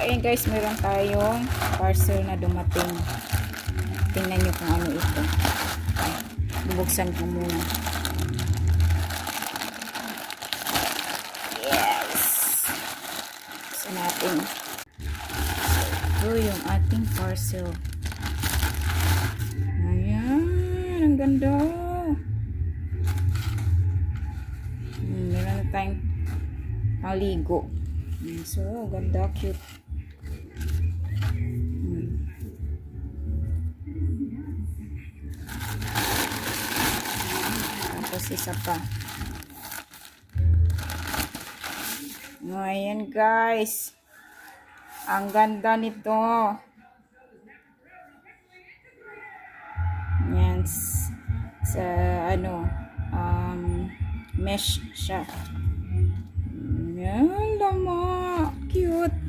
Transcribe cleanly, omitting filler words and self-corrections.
Ayan guys, meron tayong parcel na dumating. Tingnan nyo kung ano ito. Bubuksan ko muna. Yes! Buksan natin. Ito yung ating parcel. Ayan, ang ganda. Meron na tayong paligo. So, ganda, cute. Tapos isa pa. Ayan guys. Ang ganda nito. Yan. Sa ano, mesh siya. Yan, lama. Cute.